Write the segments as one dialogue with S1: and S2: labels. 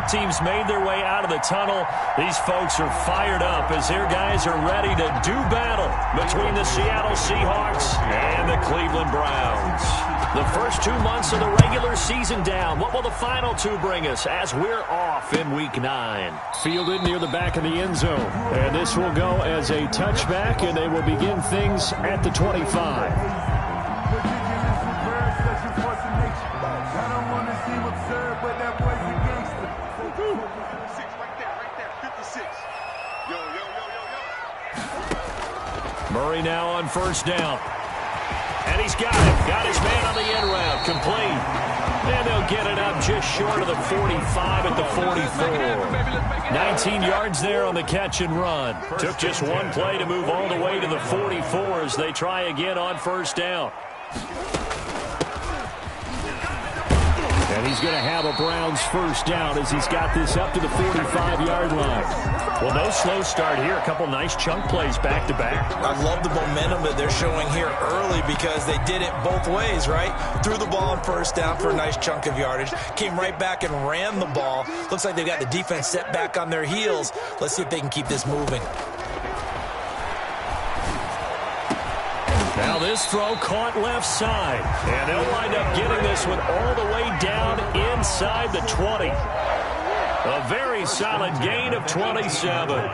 S1: teams made their way out of the tunnel. These folks are fired up as their guys are ready to do battle between the Seattle Seahawks and the Cleveland Browns. The first 2 months of the regular season down. What will the final two bring us as we're off in Week 9?
S2: Fielded near the back of the end zone. And this will go as a touchback, and they will begin things at the 25.
S1: Murray now on first down. And he's got it. Got his man on the end route. Complete. And they'll get it up just short of the 45 at the 44. 19 yards there on the catch and run. Took just one play to move all the way to the 44 as they try again on first down.
S2: And he's going to have a Browns first down as he's got this up to the 45-yard line.
S1: Well, no slow start here. A couple nice chunk plays back-to-back.
S3: I love the momentum that they're showing here early because they did it both ways, right? Threw the ball on first down for a nice chunk of yardage. Came right back and ran the ball. Looks like they've got the defense set back on their heels. Let's see if they can keep this moving.
S1: Now this throw caught left side. And they'll wind up getting this one all the way down inside the 20. A very solid gain of 27.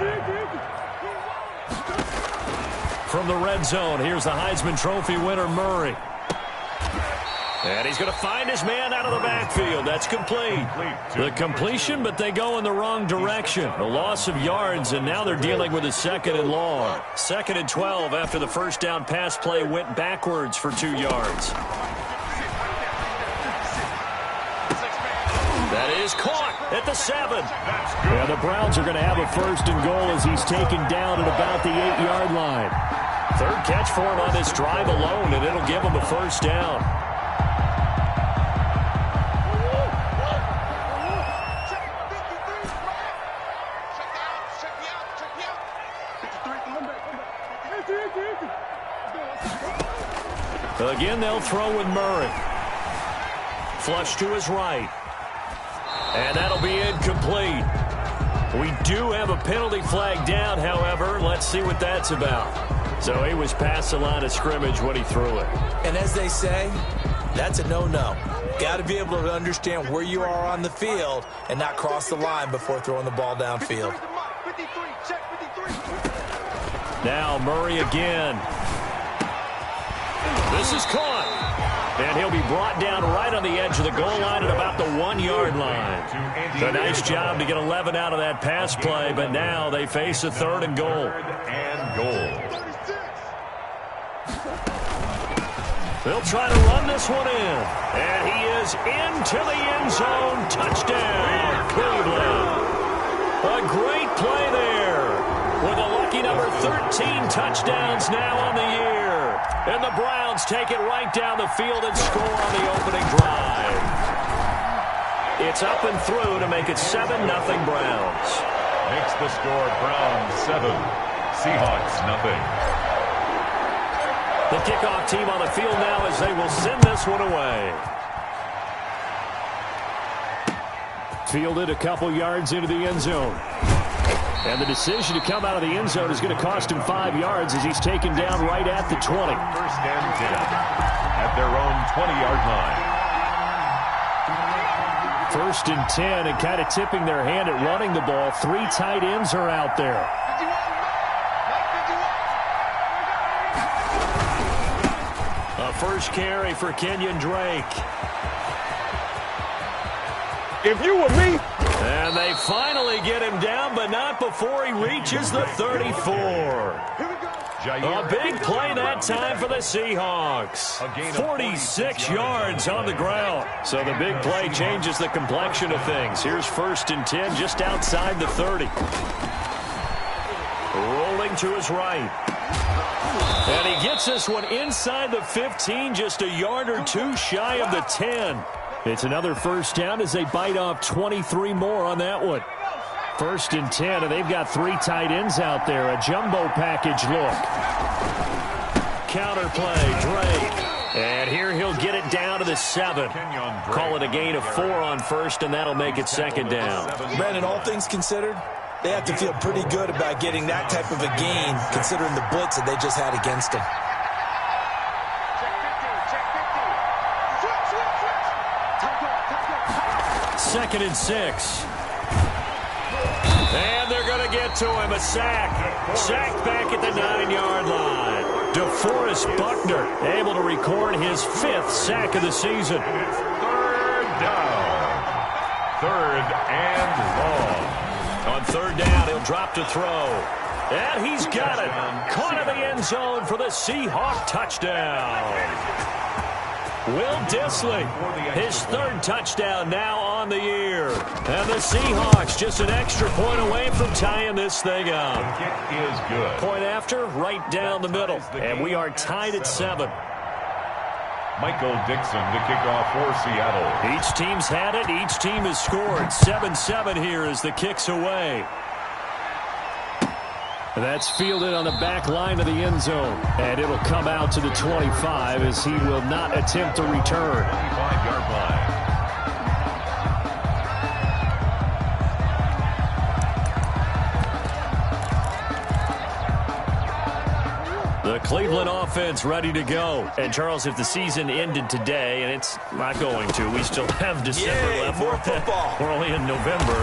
S1: From the red zone, here's the Heisman Trophy winner, Murray. And he's going to find his man out of the backfield. That's complete. The completion, but they go in the wrong direction. A loss of yards, and now they're dealing with a second and long. 2nd and 12 after the first down pass play went backwards for 2 yards. That is caught at the 7.
S2: Yeah, the Browns are going to have a first and goal as he's taken down at about the 8-yard line.
S1: Third catch for him on this drive alone, and it'll give him a first down. Again, they'll throw with Murray. Flush to his right. And that'll be incomplete. We do have a penalty flag down, however. Let's see what that's about. So he was past the line of scrimmage when he threw it.
S3: And as they say, that's a no-no. Got to be able to understand where you are on the field and not cross the line before throwing the ball downfield.
S1: Now Murray again. This is caught. And he'll be brought down right on the edge of the goal line at about the 1-yard line. So nice job to get 11 out of that pass play, but now they face a 3rd and goal. They'll try to run this one in. And he is into the end zone. Touchdown, Cleveland. A great play there. With a lucky number 13 touchdowns now on the year. And the Browns take it right down the field and score on the opening drive. It's up and through to make it 7-0 Browns.
S4: Makes the score Browns 7, Seahawks 0.
S1: The kickoff team on the field now as they will send this one away.
S2: Fielded a couple yards into the end zone. And the decision to come out of the end zone is going to cost him 5 yards as he's taken down right at the 20.
S4: First and 10 at their own 20-yard line.
S2: First and 10 and kind of tipping their hand at running the ball. 3 tight ends are out there.
S1: A first carry for Kenyon Drake.
S5: If you were me.
S1: And they finally get him down, but not before he reaches the 34. A big play that time for the Seahawks. 46 yards on the ground. So the big play changes the complexion of things. Here's first and 10 just outside the 30. Rolling to his right. And he gets this one inside the 15, just a yard or two shy of the 10. It's another first down as they bite off 23 more on that one. First and 10, and they've got 3 tight ends out there. A jumbo package look. Counter play, Drake. And here he'll get it down to the
S2: the 7. Call it a gain of 4 on first, and that'll make it second down.
S3: Brandon, all things considered, they have to feel pretty good about getting that type of a gain, considering the blitz that they just had against them.
S2: Second and 6. And they're going to get to him. A sack. Sacked back at the 9-yard line. DeForest Buckner able to record his 5th sack of the season.
S4: It's third down. Third and long.
S2: On third down, he'll drop to throw. And he's got it. Caught in the end zone for the Seahawks touchdown. Will Dissly, his 3rd touchdown now on the year. And the Seahawks just an extra point away from tying this thing up.
S4: The kick is good.
S2: Point after, right down the middle. And we are tied at 7.
S4: Michael Dixon to kick off for Seattle.
S2: Each team's had it. Each team has scored. 7-7 here as the kick's away. That's fielded on the back line of the end zone. And it'll come out to the 25 as he will not attempt to return.
S4: 25-yard line.
S2: The Cleveland offense ready to go. And, Charles, if the season ended today, and it's not going to, we still have December left.
S3: More football.
S2: We're only in November.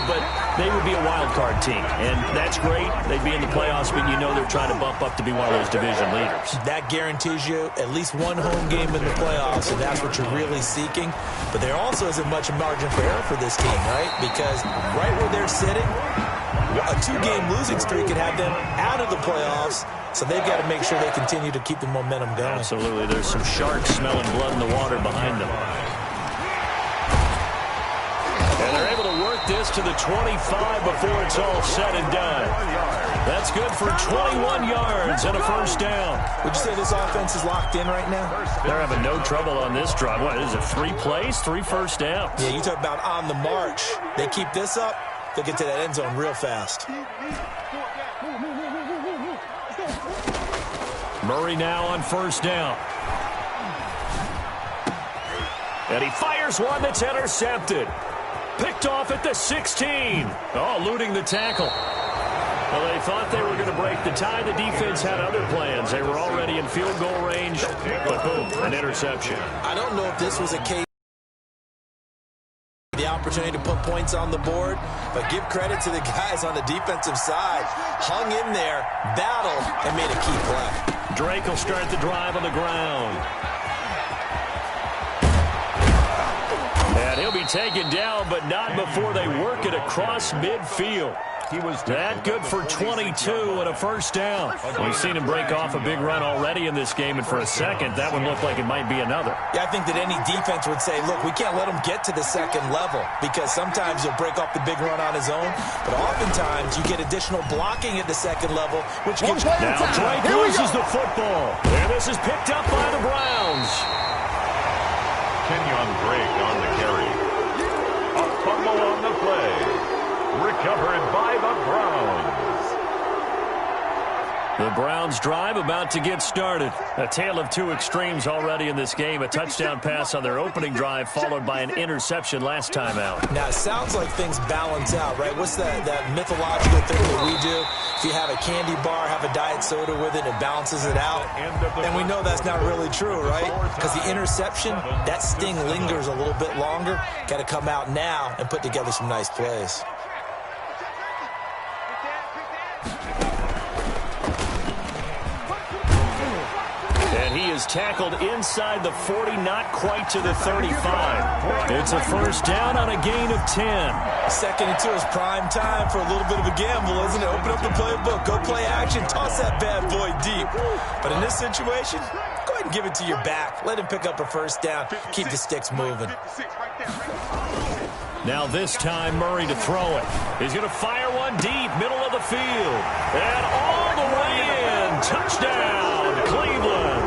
S2: But they would be a wild card team. And that's great. They'd be in the playoffs, but you know they're trying to bump up to be one of those division leaders.
S3: That guarantees you at least one home game in the playoffs, and that's what you're really seeking. But there also isn't much margin for error for this team, right? Because right where they're sitting, a 2-game losing streak could have them out of the playoffs. So they've got to make sure they continue to keep the momentum going.
S2: Absolutely. There's some sharks smelling blood in the water behind them. And they're able to work this to the 25 before it's all said and done. That's good for 21 yards and a first down.
S3: Would you say this offense is locked in right now?
S2: They're having no trouble on this drive. What is it, 3 plays, 3 first downs?
S3: Yeah, you talk about on the march. They keep this up, they'll get to that end zone real fast.
S2: Murray now on first down. And he fires one that's intercepted. Picked off at the 16. Oh, eluding the tackle. Well, they thought they were going to break the tie. The defense had other plans. They were already in field goal range. But boom, an interception.
S3: I don't know if this was a case the opportunity to put points on the board, but give credit to the guys on the defensive side. Hung in there, battled, and made a key play.
S2: Drake will start the drive on the ground. And he'll be taken down, but not before they work it across midfield.
S4: He was
S2: that good for 22 and a first down. We've seen him break off a big run already in this game, and for a second, that would look like it might be another.
S3: Yeah, I think that any defense would say, look, we can't let him get to the second level, because sometimes he'll break off the big run on his own, but oftentimes you get additional blocking at the second level, which gives you...
S2: Now Drake loses the football. And this is picked up by the Browns.
S4: Kenyon Drake on the carry. A fumble on the play. Recovered by the Browns.
S2: The Browns drive about to get started. A tale of 2 extremes already in this game. A touchdown pass on their opening drive followed by an interception last time out.
S3: Now, it sounds like things balance out, right? What's that mythological thing that we do? If you have a candy bar, have a diet soda with it, it balances it out. And we know that's not really true, right? Because the interception, that sting lingers a little bit longer. Got to come out now and put together some nice plays.
S2: And he is tackled inside the 40, not quite to the 35. It's a first down on a gain of 10.
S3: 2nd and 2 is prime time for a little bit of a gamble, isn't it? Open up the playbook, go play action, toss that bad boy deep. But in this situation, go ahead and give it to your back. Let him pick up a first down. Keep the sticks moving.
S2: Now this time, Murray to throw it. He's going to fire one deep, middle of the field. And all the way in. Touchdown, Cleveland.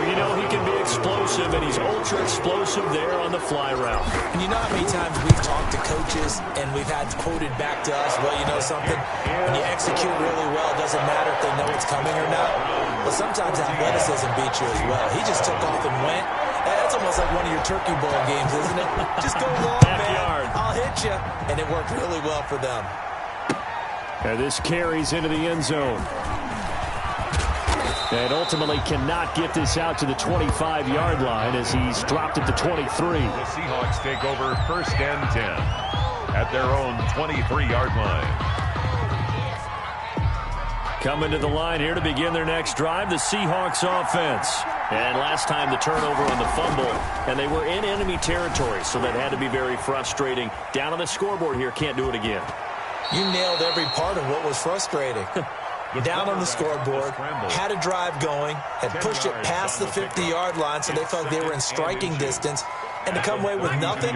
S1: Well, you know he can be explosive, and he's ultra-explosive there on the fly route.
S3: And you know how many times we've talked to coaches and we've had quoted back to us, well, you know something? When you execute really well, it doesn't matter if they know it's coming or not. But sometimes athleticism beats you as well. He just took off and went. That's almost like one of your turkey bowl games, isn't it? Just go long, man. I'll hit you. And it worked really well for them.
S1: And this carries into the end zone. And ultimately cannot get this out to the 25-yard line as he's dropped at the 23.
S4: The Seahawks take over 1st and 10 at their own 23-yard line.
S1: Coming to the line here to begin their next drive, the Seahawks offense. And last time the turnover on the fumble, and they were in enemy territory, so that had to be very frustrating. Down on the scoreboard here, can't do it again.
S3: You nailed every part of what was frustrating. Down on the scoreboard, had a drive going, had pushed it past the 50-yard line so they felt they were in striking distance, and to come away with nothing,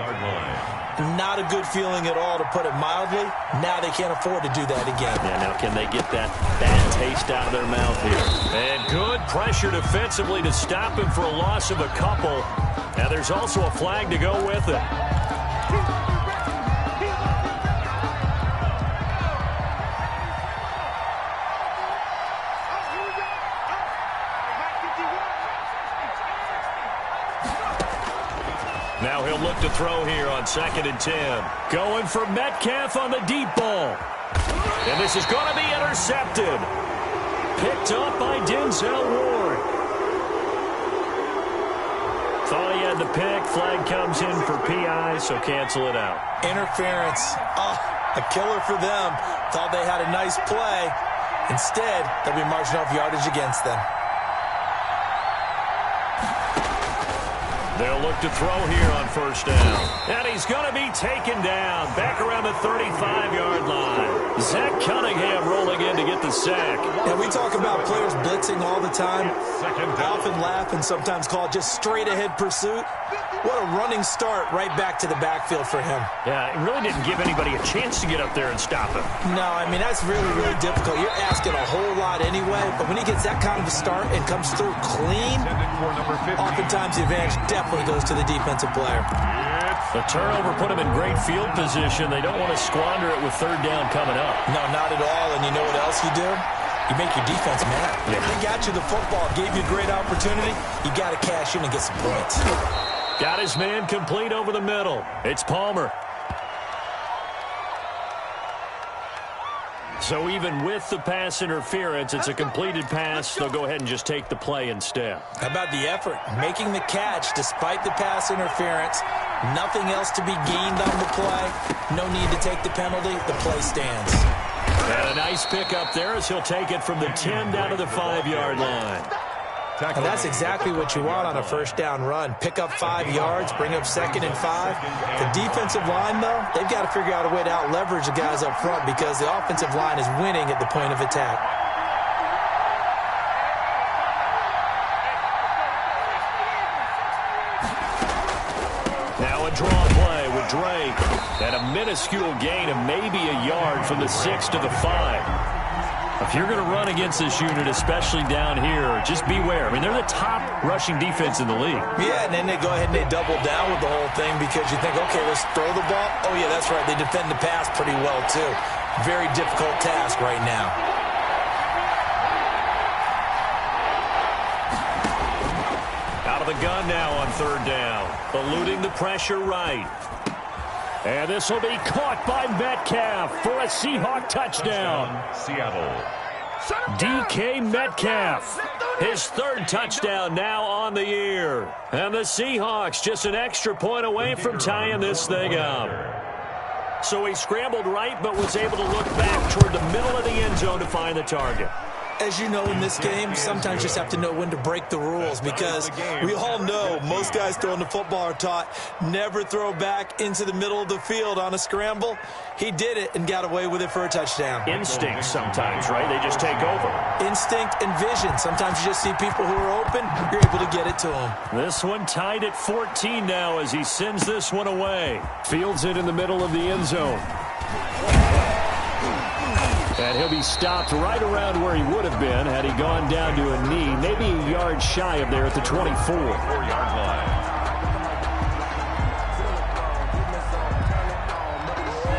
S3: not a good feeling at all, to put it mildly. Now they can't afford to do that again.
S1: Yeah, now can they get that bad taste out of their mouth here? And good pressure defensively to stop him for a loss of a couple. Now there's also a flag to go with it. Now he'll look to throw here on 2nd and 10. Going for Metcalf on the deep ball. And this is going to be intercepted. Picked up by Denzel Ward. Thought he had the pick. Flag comes in for PI, so cancel it out.
S3: Interference. Oh, a killer for them. Thought they had a nice play. Instead, they'll be marching off yardage against them.
S1: They'll look to throw here on 1st down. And he's going to be taken down. Back around the 35-yard line. Zach Cunningham rolling in to get the sack.
S3: And we talk about players blitzing all the time. I often laugh and sometimes call it just straight-ahead pursuit. What a running start right back to the backfield for him.
S1: Yeah, it really didn't give anybody a chance to get up there and stop him.
S3: No, I mean, that's really, really difficult. You're asking a whole lot anyway, but when he gets that kind of a start and comes through clean, oftentimes the advantage definitely goes to the defensive player.
S1: The turnover put him in great field position. They don't want to squander it with 3rd down coming up.
S3: No, not at all, and you know what else you do? You make your defense mad.
S1: Yeah.
S3: They got you the football, gave you a great opportunity. You got to cash in and get some points.
S1: Got his man complete over the middle. It's Palmer. So even with the pass interference, it's a completed pass. They'll go ahead and just take the play instead.
S3: How about the effort? Making the catch despite the pass interference. Nothing else to be gained on the play. No need to take the penalty. The play stands.
S1: And a nice pick up there as he'll take it from the 10 down to the 5-yard line.
S3: And that's exactly what you want on a 1st down run. Pick up 5 yards, bring up 2nd and 5. The defensive line, though, they've got to figure out a way to out-leverage the guys up front because the offensive line is winning at the point of attack.
S1: Now a draw play with Drake. And a minuscule gain of maybe a yard from the 6 to the 5. If you're going to run against this unit, especially down here, just beware. I mean, they're the top rushing defense in the league.
S3: Yeah, and then they go ahead and they double down with the whole thing because you think, okay, let's throw the ball. Oh, yeah, that's right. They defend the pass pretty well, too. Very difficult task right now.
S1: Out of the gun now on 3rd down. Eluding the pressure right. And this will be caught by Metcalf for a Seahawk touchdown.
S4: Seattle.
S1: DK Metcalf. His 3rd touchdown now on the year. And the Seahawks just an extra point away from tying this thing up. So he scrambled right but was able to look back toward the middle of the end zone to find the target.
S3: As you know, in this game, sometimes you just have to know when to break the rules because we all know most guys throwing the football are taught never throw back into the middle of the field on a scramble. He did it and got away with it for a touchdown.
S1: Instinct sometimes, right? They just take over.
S3: Instinct and vision. Sometimes you just see people who are open, you're able to get it to them.
S1: This one tied at 14 now as he sends this one away. Fields it in the middle of the end zone. And he'll be stopped right around where he would have been had he gone down to a knee, maybe a yard shy of there at the 24.
S4: 4-yard line.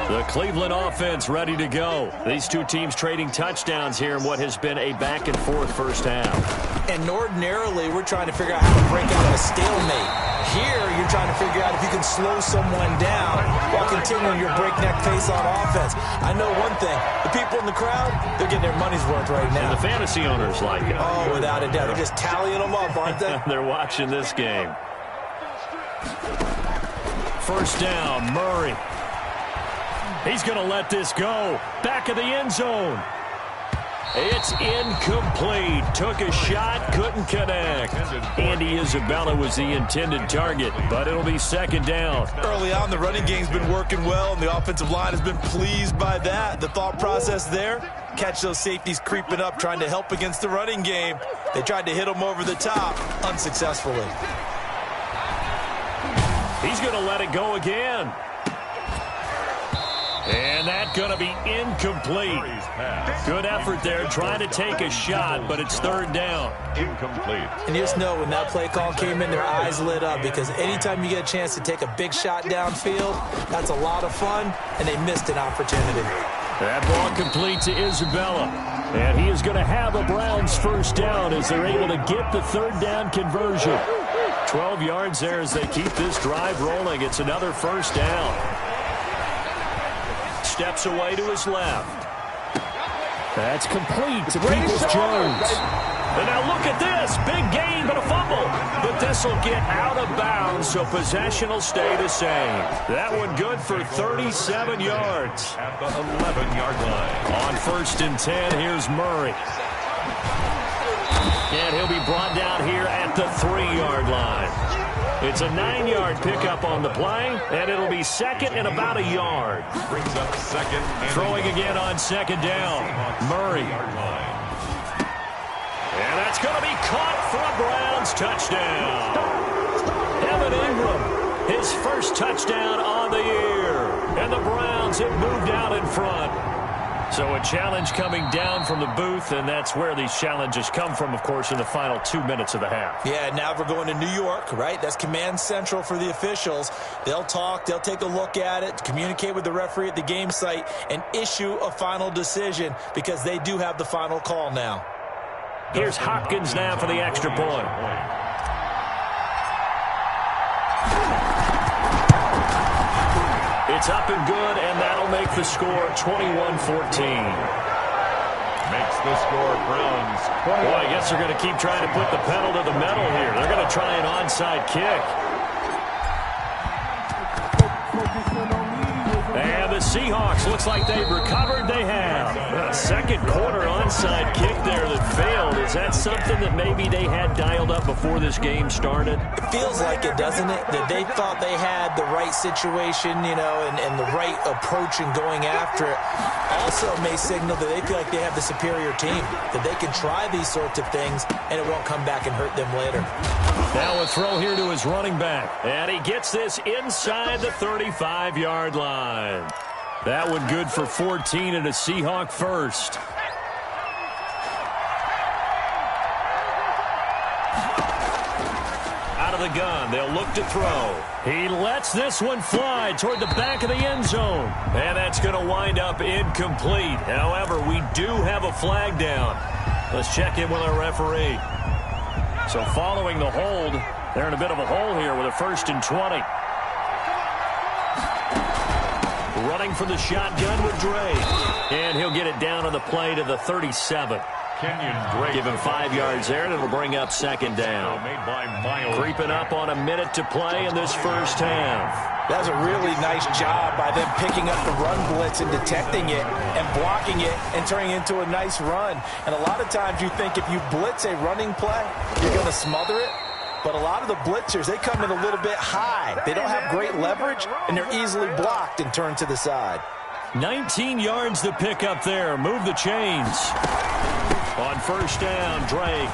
S1: The Cleveland offense ready to go. These two teams trading touchdowns here in what has been a back-and-forth first half.
S3: And ordinarily, we're trying to figure out how to break out of a stalemate. Here, you're trying to figure out if you can slow someone down while continuing your breakneck pace on offense. I know one thing. The people in the crowd, they're getting their money's worth right now.
S1: And the fantasy owners like it.
S3: Oh, without a doubt. They're just tallying them up, aren't they?
S1: They're watching this game. First down, Murray. He's going to let this go. Back of the end zone. It's incomplete. Took a shot, couldn't connect. Andy Isabella was the intended target, but it'll be second down.
S3: Early on, the running game's been working well, and the offensive line has been pleased by that. The thought process there, catch those safeties creeping up, trying to help against the running game. They tried to hit them over the top, unsuccessfully.
S1: He's going to let it go again. And that's going to be incomplete. Good effort there trying to take a shot, but it's third down.
S4: Incomplete.
S3: And you just know when that play call came in, their eyes lit up because anytime you get a chance to take a big shot downfield, that's a lot of fun, and they missed an opportunity.
S1: That ball complete to Isabella. And he is going to have a Browns first down as they're able to get the third down conversion. 12 yards there as they keep this drive rolling. It's another first down. Steps away to his left. That's complete to Peoples-Jones. And now look at this. Big gain, but a fumble. But this will get out of bounds, so possession will stay the same. That one good for 37 yards.
S4: At the 11-yard line.
S1: On first and 10, here's Murray. And he'll be brought down here at the 3-yard line. It's a 9-yard pickup on the play, and it'll be second and about a yard.
S4: Brings up second.
S1: Throwing again on second down. Murray. And that's going to be caught for a Browns touchdown. Evan Ingram, his first touchdown on the year. And the Browns have moved out in front. So a challenge coming down from the booth, and that's where these challenges come from, of course, in the final 2 minutes of the half.
S3: Yeah, now we're going to New York, right? That's command central for the officials. They'll talk, they'll take a look at it, communicate with the referee at the game site, and issue a final decision because they do have the final call now.
S1: Here's Hopkins now for the extra point. It's up and good, and that'll make the score 21-14.
S4: Makes the score Browns.
S1: Boy, I guess they're going to keep trying to put the pedal to the metal here. They're going to try an onside kick. And the Seahawks, looks like they've recovered. They have. A second quarter onside kick there that failed. Is that something that maybe they had dialed up before this game started?
S3: It feels like it, doesn't it? That they thought they had the right situation, you know, and the right approach in going after it. Also may signal that they feel like they have the superior team, that they can try these sorts of things, and it won't come back and hurt them later.
S1: Now a throw here to his running back. And he gets this inside the 35-yard line. That one good for 14 and a Seahawk first. Out of the gun, they'll look to throw. He lets this one fly toward the back of the end zone. And that's going to wind up incomplete. However, we do have a flag down. Let's check in with our referee. So following the hold, they're in a bit of a hole here with a 1st and 20. Running for the shotgun with Drake. And he'll get it down on the play to the 37.
S4: Kenyon Drake.
S1: Give him 5 yards there, and it'll bring up second down.
S4: Made by Miles.
S1: Creeping up on a minute to play in this first half.
S3: That was a really nice job by them picking up the run blitz and detecting it and blocking it and turning it into a nice run. And a lot of times you think if you blitz a running play, you're going to smother it. But a lot of the blitzers, they come in a little bit high. They don't have great leverage, and they're easily blocked and turned to the side.
S1: 19 yards to pick up there. Move the chains. On first down, Drake.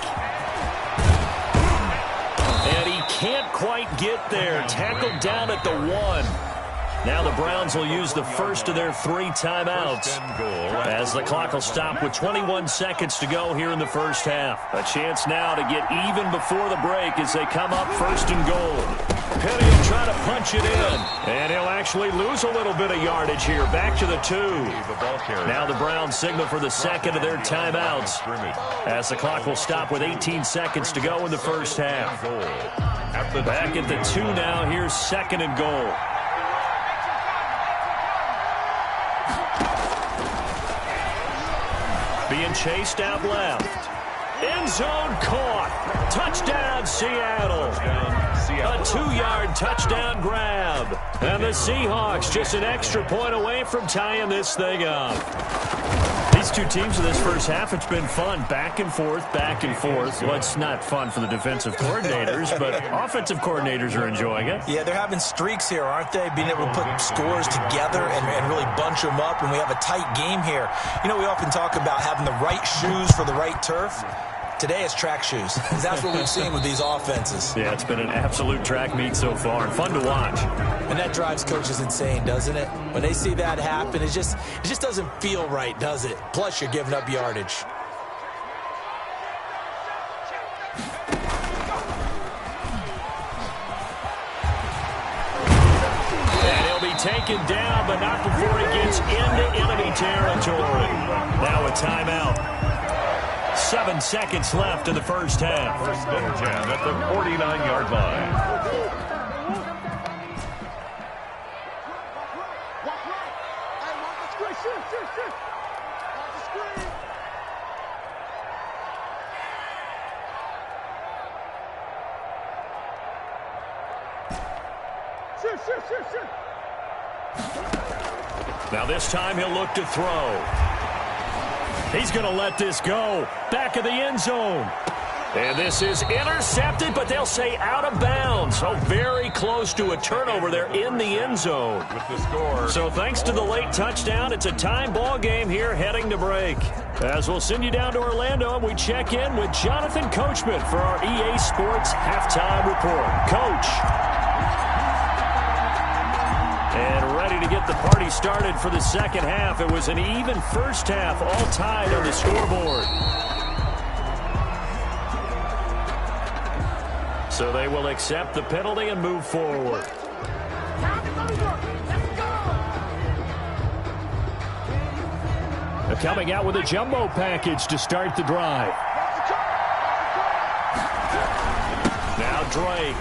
S1: And he can't quite get there. Tackled down at the 1. Now the Browns will use the first of their 3 timeouts as the clock will stop with 21 seconds to go here in the first half. A chance now to get even before the break as they come up first and goal. Penny will try to punch it in, and he'll actually lose a little bit of yardage here. Back to the 2. Now the Browns signal for the second of their timeouts as the clock will stop with 18 seconds to go in the first half. Back at the 2 now. Here's second and goal. Being chased out left. End zone caught. Touchdown, Seattle. A 2-yard touchdown grab. And the Seahawks just an extra point away from tying this thing up. These two teams in this first half, it's been fun. Back and forth, back and forth. Well, it's not fun for the defensive coordinators, but offensive coordinators are enjoying it.
S3: Yeah, they're having streaks here, aren't they? Being able to put scores together and really bunch them up, and we have a tight game here. You know, we often talk about having the right shoes for the right turf. Today it's track shoes. That's what we've seen with these offenses.
S1: Yeah, it's been an absolute track meet so far, and fun to watch.
S3: And that drives coaches insane, doesn't it? When they see that happen, it just doesn't feel right, does it? Plus, you're giving up yardage.
S1: And he'll be taken down, but not before he gets into enemy territory. Now a timeout. 7 seconds left in the first half.
S4: First and 10 at the 49-yard line.
S1: Now this time he'll look to throw. He's going to let this go. Back of the end zone. And this is intercepted, but they'll say out of bounds. So very close to a turnover there in the end zone.
S4: With the score.
S1: So thanks to the late touchdown, it's a time ball game here heading to break. As we'll send you down to Orlando, and we check in with Jonathan Coachman for our EA Sports Halftime Report. Coach. And ready to get the party started for the second half. It was an even first half, all tied on the scoreboard. So they will accept the penalty and move forward. They're coming out with a jumbo package to start the drive. Now Drake.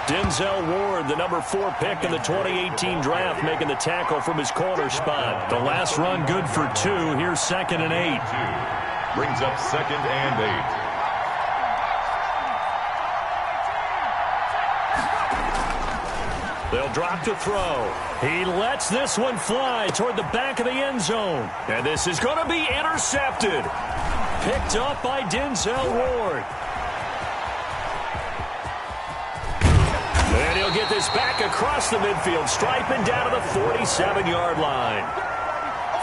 S1: Denzel Ward, the number 4 pick in the 2018 draft, making the tackle from his corner spot. The last run good for 2. Here's second and 8.
S4: Brings up second and
S1: 8. They'll drop to throw. He lets this one fly toward the back of the end zone. And this is going to be intercepted. Picked up by Denzel Ward. And he'll get this back across the midfield, striping down to the 47-yard line.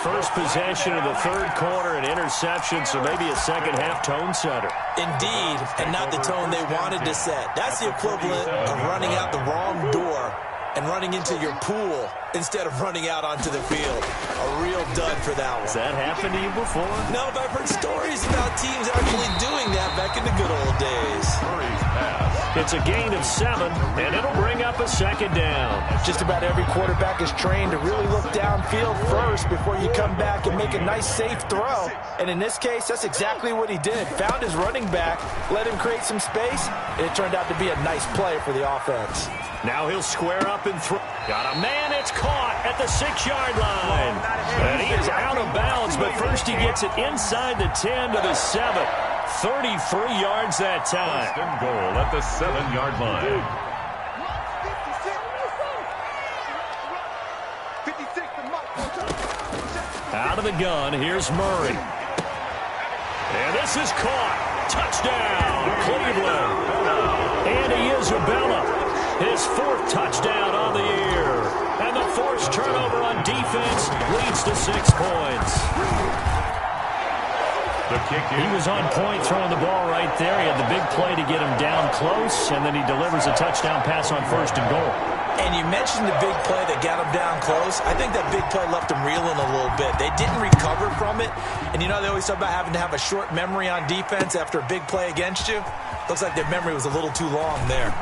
S1: First possession of the third quarter, an interception, so maybe a second-half tone setter.
S3: Indeed, and not the tone they wanted to set. That's the equivalent of running out the wrong door and running into your pool instead of running out onto the field. A real dud for that one.
S1: Has that happened to you before?
S3: No, but I've heard stories about teams actually doing that back in the good old days.
S4: Murray's pass.
S1: It's a gain of 7, and it'll bring up a second down.
S3: Just about every quarterback is trained to really look downfield first before you come back and make a nice, safe throw. And in this case, that's exactly what he did. Found his running back, let him create some space, and it turned out to be a nice play for the offense.
S1: Now he'll square up and throw. Got a man, it's caught at the 6-yard line. And he is out of bounds, but first he gets it inside the 10 to the 7. 33 yards that time.
S4: First and goal at the 7-yard line.
S1: Out of the gun, here's Murray. And this is caught. Touchdown, Cleveland. Andy Isabella. His 4th touchdown on the year. And the forced turnover on defense leads to 6 points.
S4: The kick
S1: He was on point throwing the ball right there. He had the big play to get him down close, and then he delivers a touchdown pass on 1st and goal.
S3: And you mentioned the big play that got him down close. I think that big play left him reeling a little bit. They didn't recover from it. And you know they always talk about having to have a short memory on defense after a big play against you. Looks like their memory was a little too long there.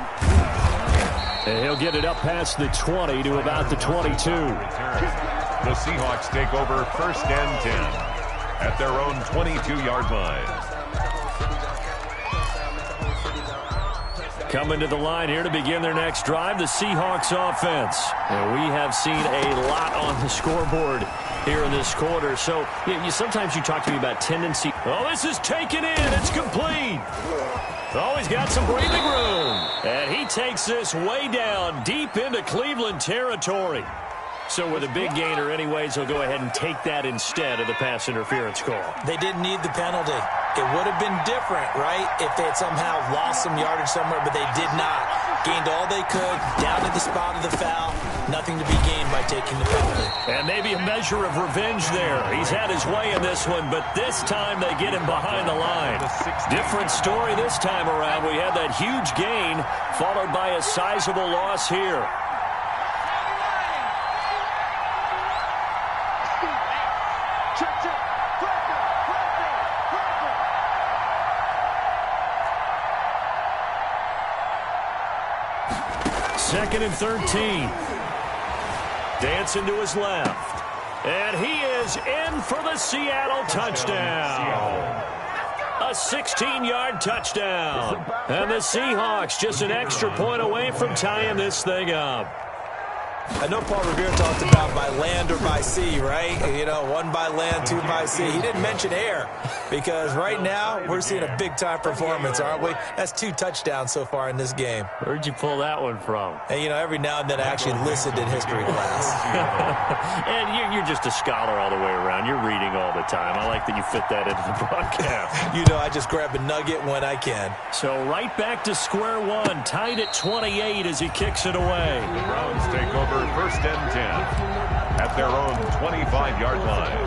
S1: And he'll get it up past the 20 to about the 22.
S4: The Seahawks take over 1st and 10 at their own 22-yard line.
S1: Coming to the line here to begin their next drive, the Seahawks offense. And we have seen a lot on the scoreboard here in this quarter. So sometimes you talk to me about tendency. Oh, this is taken in. It's complete. Oh, he's got some breathing room. And he takes this way down deep into Cleveland territory. So with a big gainer anyways, he'll go ahead and take that instead of the pass interference call.
S3: They didn't need the penalty. It would have been different, right, if they had somehow lost some yardage somewhere, but they did not. Gained all they could, down to the spot of the foul. Nothing to be gained by taking the penalty.
S1: And maybe a measure of revenge there. He's had his way in this one, but this time they get him behind the line. Different story this time around. We had that huge gain, followed by a sizable loss here. Second and 13. Dancing to his left. And he is in for the Seattle touchdown. A 16-yard touchdown. And the Seahawks just an extra point away from tying this thing up.
S3: I know Paul Revere talked about by land or by sea, right? You know, 1 by land, 2 by sea. He didn't mention air because right now we're seeing a big-time performance, aren't we? That's 2 touchdowns so far in this game.
S1: Where'd you pull that one from?
S3: And, you know, every now and then I actually listened in history class.
S1: And you're just a scholar all the way around. You're reading all the time. I like that you fit that into the broadcast.
S3: You know, I just grab a nugget when I can.
S1: So right back to square one, tied at 28 as he kicks it away.
S4: The Browns take over 1st and 10 at their own 25-yard line.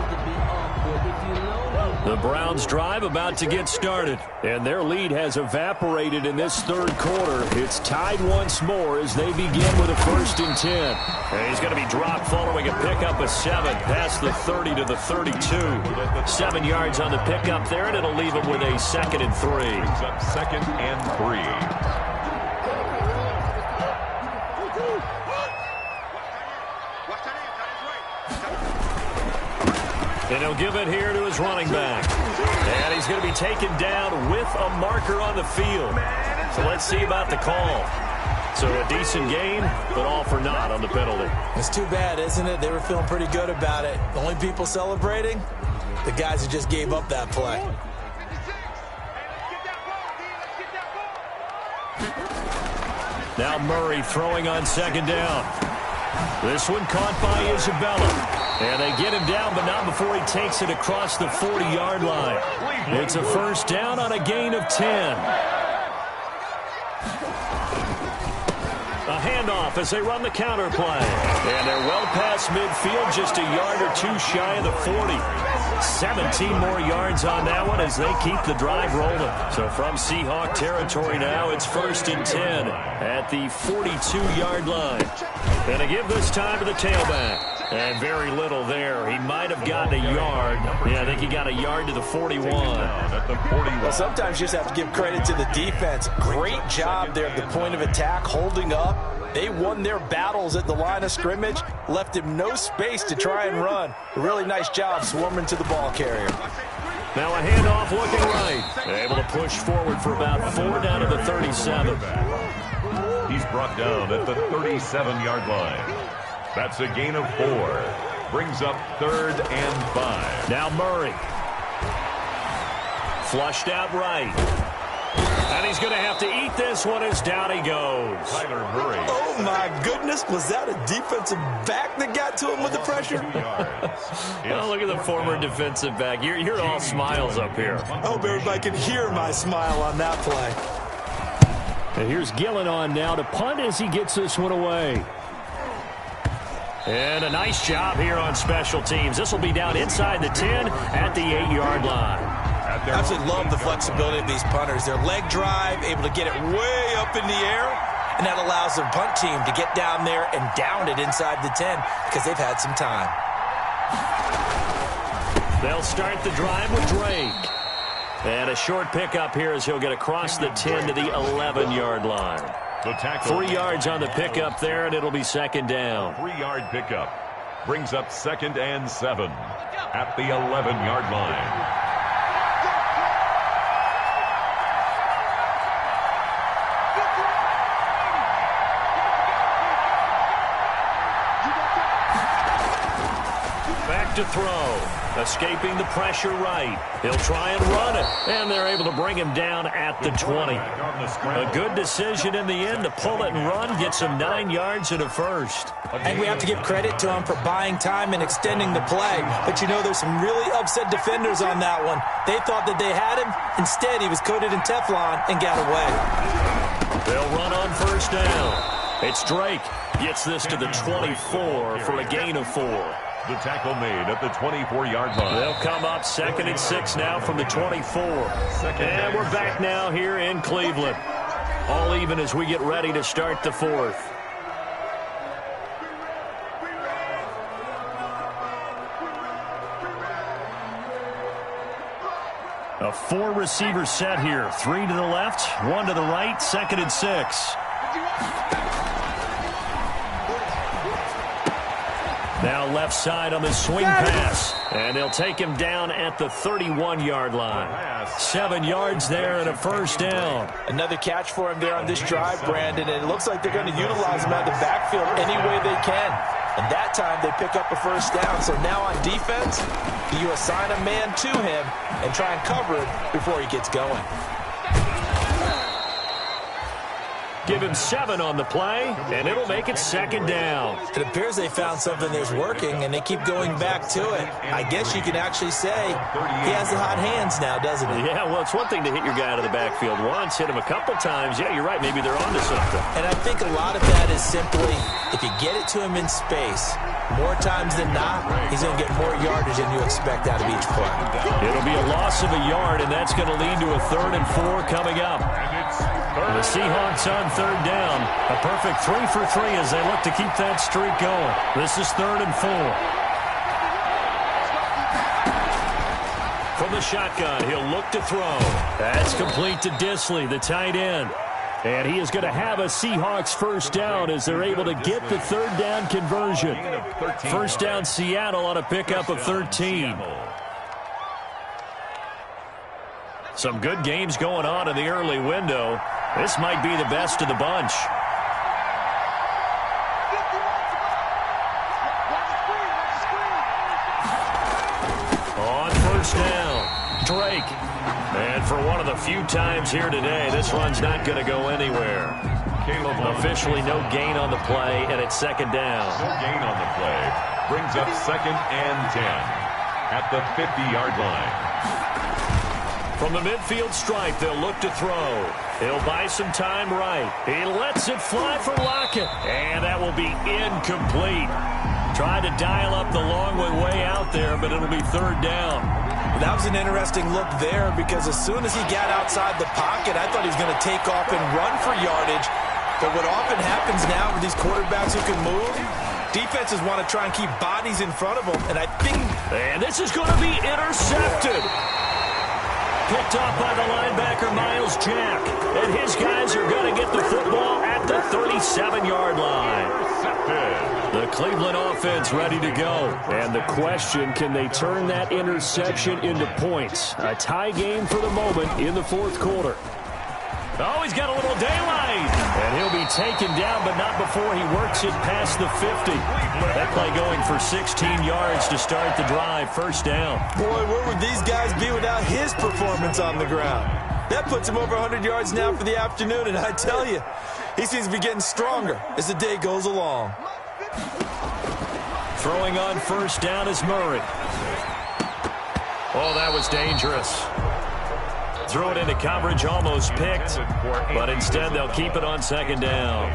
S1: The Browns drive about to get started, and their lead has evaporated in this 3rd quarter. It's tied once more as they begin with a 1st and 10. And he's going to be dropped following a pickup of 7 past the 30 to the 32. 7 yards on the pickup there, and it'll leave him with a 2nd and 3.
S4: Brings up 2nd and 3.
S1: And he'll give it here to his running back. And he's going to be taken down with a marker on the field. So let's see about the call. So a decent game, but all for naught on the penalty.
S3: It's too bad, isn't it? They were feeling pretty good about it. The only people celebrating, the guys who just gave up that play.
S1: Now Murray throwing on 2nd down. This one caught by Isabella. And they get him down, but not before he takes it across the 40-yard line. It's a 1st down on a gain of 10. A handoff as they run the counter play. And they're well past midfield, just a yard or 2 shy of the 40. 17 more yards on that one as they keep the drive rolling. So from Seahawk territory now, it's 1st and 10 at the 42-yard line. And a give this time to the tailback. And very little there. He might have gotten a yard. Yeah, I think he got a yard to the 41.
S3: Well, sometimes you just have to give credit to the defense. Great job there at the point of attack, holding up. They won their battles at the line of scrimmage, left him no space to try and run. A really nice job swarming to the ball carrier.
S1: Now a handoff looking right. Able to push forward for about 4 down to the 37.
S4: He's brought down at the 37-yard line. That's a gain of 4. Brings up 3rd and 5.
S1: Now Murray. Flushed out right. And he's going to have to eat this one as down he goes.
S4: Tyler Murray.
S3: Oh, my goodness. Was that a defensive back that got to him with the pressure?
S1: Oh, look at the former defensive back. You're all smiles up here.
S3: I hope everybody can hear my smile on that play.
S1: And here's Gillen on now to punt as he gets this one away. And a nice job here on special teams. This will be down inside the 10 at the 8-yard line.
S3: Absolutely love the flexibility of these punters. Their leg drive, able to get it way up in the air, and that allows their punt team to get down there and down it inside the 10 because they've had some time.
S1: They'll start the drive with Drake. And a short pickup here as he'll get across the 10 to the 11-yard line. 3 yards on the pickup there, and it'll be second down.
S4: 3-yard pickup brings up 2nd and 7 at the 11-yard line.
S1: Back to throw. Escaping the pressure right. He'll try and run it. And they're able to bring him down at the 20. A good decision in the end to pull it and run. Gets him 9 yards and a first.
S3: And we have to give credit to him for buying time and extending the play. But, you know, there's some really upset defenders on that one. They thought that they had him. Instead, he was coated in Teflon and got away.
S1: They'll run on first down. It's Drake. Gets this to the 24 for a gain of 4.
S4: The tackle made at the 24-yard line.
S1: They'll come up 2nd and 6 now from the 24. And we're back now here in Cleveland. All even as we get ready to start the 4th. A 4-receiver set here. 3 to the left, 1 to the right, 2nd and 6. Now left side on the swing pass. And they'll take him down at the 31-yard line. 7 yards there and a first down.
S3: Another catch for him there on this drive, Brandon. And it looks like they're going to utilize him out of the backfield any way they can. And that time they pick up a first down. So now on defense, you assign a man to him and try and cover it before he gets going.
S1: Give him 7 on the play, and it'll make it second down.
S3: It appears they found something that's working, and they keep going back to it. I guess you can actually say he has the hot hands now, doesn't he?
S1: Yeah, well, it's one thing to hit your guy out of the backfield once, hit him a couple times. Yeah, you're right. Maybe they're onto something.
S3: And I think a lot of that is simply if you get it to him in space, more times than not, he's going to get more yardage than you expect out of each play.
S1: It'll be a loss of a yard, and that's going to lead to a 3rd and 4 coming up. The Seahawks on 3rd down. A perfect 3 for 3 as they look to keep that streak going. This is 3rd and 4. From the shotgun, he'll look to throw. That's complete to Disley, the tight end. And he is going to have a Seahawks first down as they're able to get the 3rd down conversion. First down Seattle on a pickup of 13. Some good games going on in the early window. This might be the best of the bunch. On first down, Drake. And for one of the few times here today, this run's not going to go anywhere. Officially no gain on the play, and it's second down.
S4: No gain on the play. Brings up 2nd and 10 at the 50-yard line.
S1: From the midfield stripe, they'll look to throw. He'll buy some time right. He lets it fly for Lockett. And that will be incomplete. Tried to dial up the long way out there, but it'll be 3rd down.
S3: That was an interesting look there because as soon as he got outside the pocket, I thought he was going to take off and run for yardage. But what often happens now with these quarterbacks who can move, defenses want to try and keep bodies in front of them. And I think...
S1: And this is going to be intercepted. Picked off by the linebacker, Miles Jack. And his guys are going to get the football at the 37-yard line. The Cleveland offense ready to go. And the question, can they turn that interception into points? A tie game for the moment in the 4th quarter. Oh, he's got a little daylight. And he'll be taken down, but not before he works it past the 50. That play going for 16 yards to start the drive. First down.
S3: Boy, where would these guys be without his performance on the ground? That puts him over 100 yards now for the afternoon, and I tell you, he seems to be getting stronger as the day goes along.
S1: Throwing on first down is Murray. Oh, that was dangerous. Throw it into coverage, almost picked, but instead they'll keep it on second down.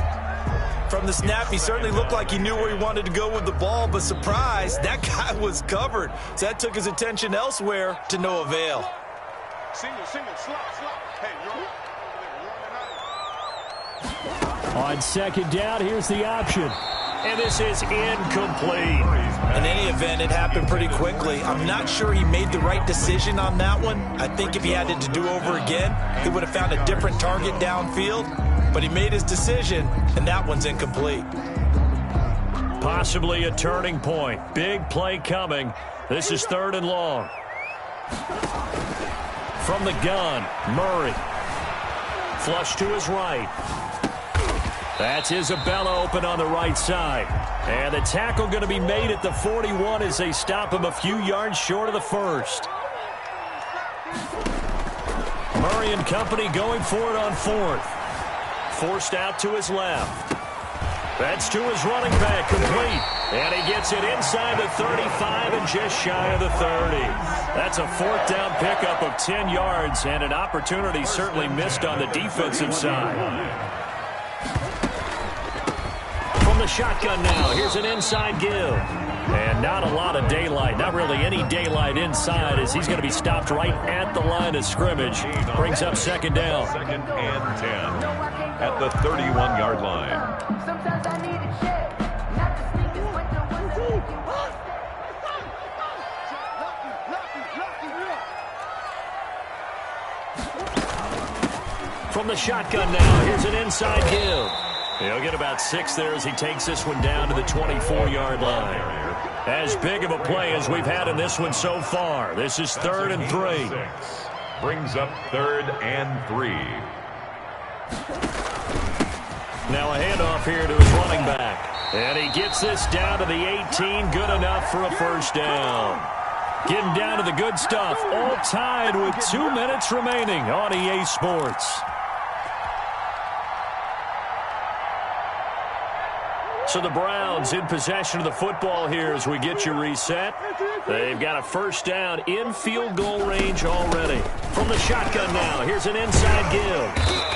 S3: From the snap, he certainly looked like he knew where he wanted to go with the ball, but surprise, that guy was covered. So that took his attention elsewhere to no avail.
S5: Single, slot. Hey,
S1: on second down, here's the option. And this is incomplete.
S3: In any event, it happened pretty quickly. I'm not sure he made the right decision on that one. I think if he had it to do over again, he would have found a different target downfield. But he made his decision, and that one's incomplete.
S1: Possibly a turning point. Big play coming. This is 3rd and long. From the gun, Murray. Flush to his right. That's Isabella open on the right side. And the tackle going to be made at the 41 as they stop him a few yards short of the first. Murray and company going for it on 4th. Forced out to his left. That's to his running back, complete. And he gets it inside the 35 and just shy of the 30. That's a 4th down pickup of 10 yards and an opportunity certainly missed on the defensive side. From the shotgun now, here's an inside give. And not a lot of daylight, not really any daylight inside as he's going to be stopped right at the line of scrimmage. Brings up 2nd down.
S4: 2nd and 10 at the 31-yard line.
S6: Sometimes I need a check, not the sneakers, but the ones that make you walk.
S1: From the shotgun now, here's an inside give. He'll get about 6 there as he takes this one down to the 24-yard line. As big of a play as we've had in this one so far. This is 3rd and 3.
S4: Brings up 3rd and 3.
S1: Now a handoff here to his running back. And he gets this down to the 18. Good enough for a 1st down. Getting down to the good stuff. All tied with 2 minutes remaining on EA Sports. So the Browns in possession of the football here as we get you reset. They've got a 1st down in field goal range already. From the shotgun now, here's an inside give.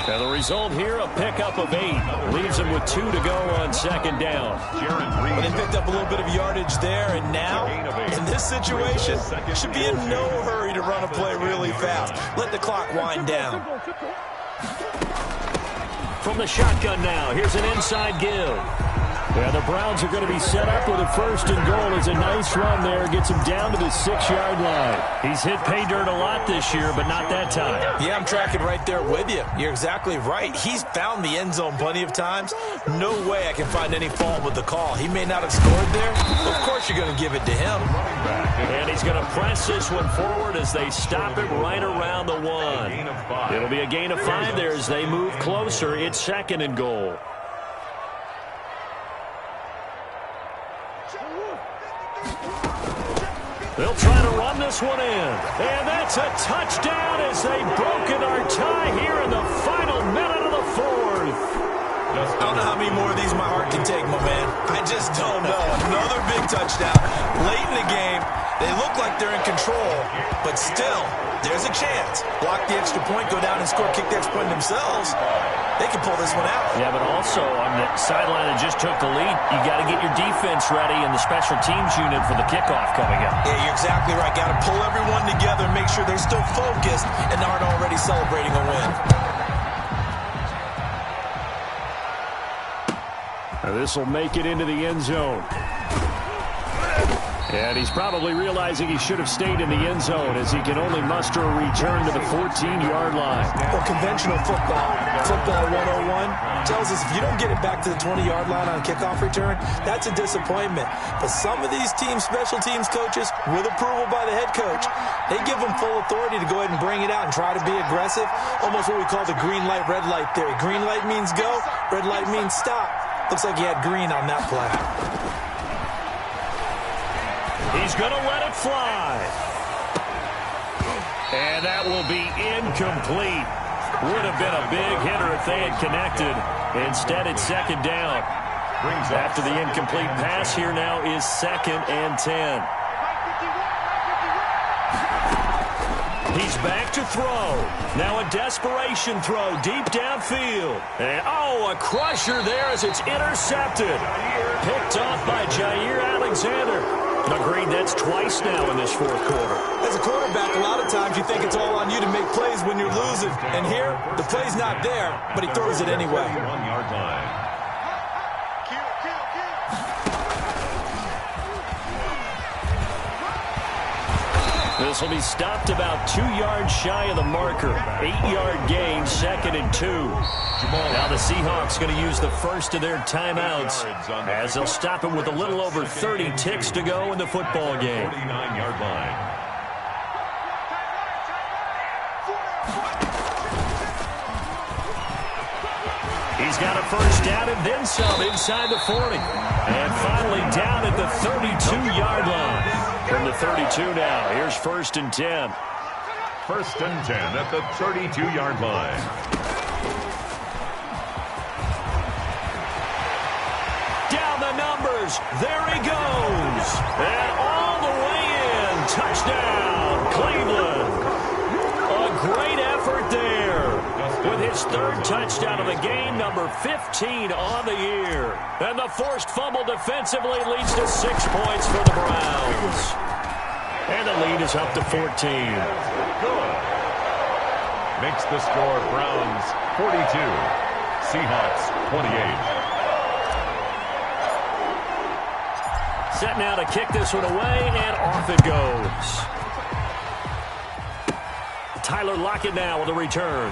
S1: And the result here, a pickup of 8. Leaves them with 2 to go on 2nd down.
S3: But they picked up a little bit of yardage there, and now, in this situation, should be in no hurry to run a play really fast. Let the clock wind down.
S1: From the shotgun now, here's an inside give. Yeah, the Browns are going to be set up with a 1st and goal. It's a nice run there. Gets him down to the 6-yard line. He's hit pay dirt a lot this year, but not that time.
S3: Yeah, I'm tracking right there with you. You're exactly right. He's found the end zone plenty of times. No way I can find any fault with the call. He may not have scored there. Of course you're going to give it to him.
S1: And he's going to press this one forward as they stop it right around the 1. It'll be a gain of 5 there as they move closer. It's 2nd and goal. They'll try to run this one in. And that's a touchdown as they've broken our tie here in the final minute of the 4th.
S3: I don't know how many more of these my heart can take, my man. I just don't know. Another big touchdown. Late in the game, they look like they're in control, but still, there's a chance. Block the extra point, go down and score, kick the extra point themselves. They can pull this one out.
S1: Yeah, but also on the sideline that just took the lead, you got to get your defense ready and the special teams unit for the kickoff coming up.
S3: Yeah, you're exactly right. Got to pull everyone together, make sure they're still focused and aren't already celebrating a win.
S1: Now this will make it into the end zone. And he's probably realizing he should have stayed in the end zone as he can only muster a return to the 14-yard line.
S3: Well, conventional football 101 tells us if you don't get it back to the 20-yard line on a kickoff return, that's a disappointment. But some of these special teams coaches, with approval by the head coach, they give them full authority to go ahead and bring it out and try to be aggressive. Almost what we call the green light, red light theory. Green light means go, red light means stop. Looks like he had green on that play.
S1: He's going to let it fly. And that will be incomplete. Would have been a big hitter if they had connected. Instead, it's 2nd down. After the incomplete pass, here now is 2nd and 10. He's back to throw. Now a desperation throw deep downfield. And, a crusher there as it's intercepted. Picked off by Jair Alexander. Agreed, that's twice now in this fourth quarter.
S3: As a quarterback, a lot of times you think it's all on you to make plays when you're losing. And here, the play's not there, but he throws it anyway.
S4: 1-yard line.
S1: This will be stopped about 2 yards shy of the marker. 8-yard gain, 2nd and 2. Now the Seahawks going to use the first of their timeouts as they'll stop it with a little over 30 ticks to go in the football game.
S4: 49-yard line.
S1: He's got a first down and then some inside the 40. And finally down at the 32-yard line. From the 32 now, here's 1st and 10.
S4: 1st and 10 at the 32-yard line.
S1: Down the numbers. There he goes. And all the way in. Touchdown, Cleveland. A great effort there. With his 3rd touchdown of the game, number 15 on the year. And the forced fumble defensively leads to 6 points for the Browns. And the lead is up to 14.
S4: Good. Makes the score Browns 42, Seahawks 28.
S1: Set now to kick this one away, and off it goes. Tyler Lockett now with a return.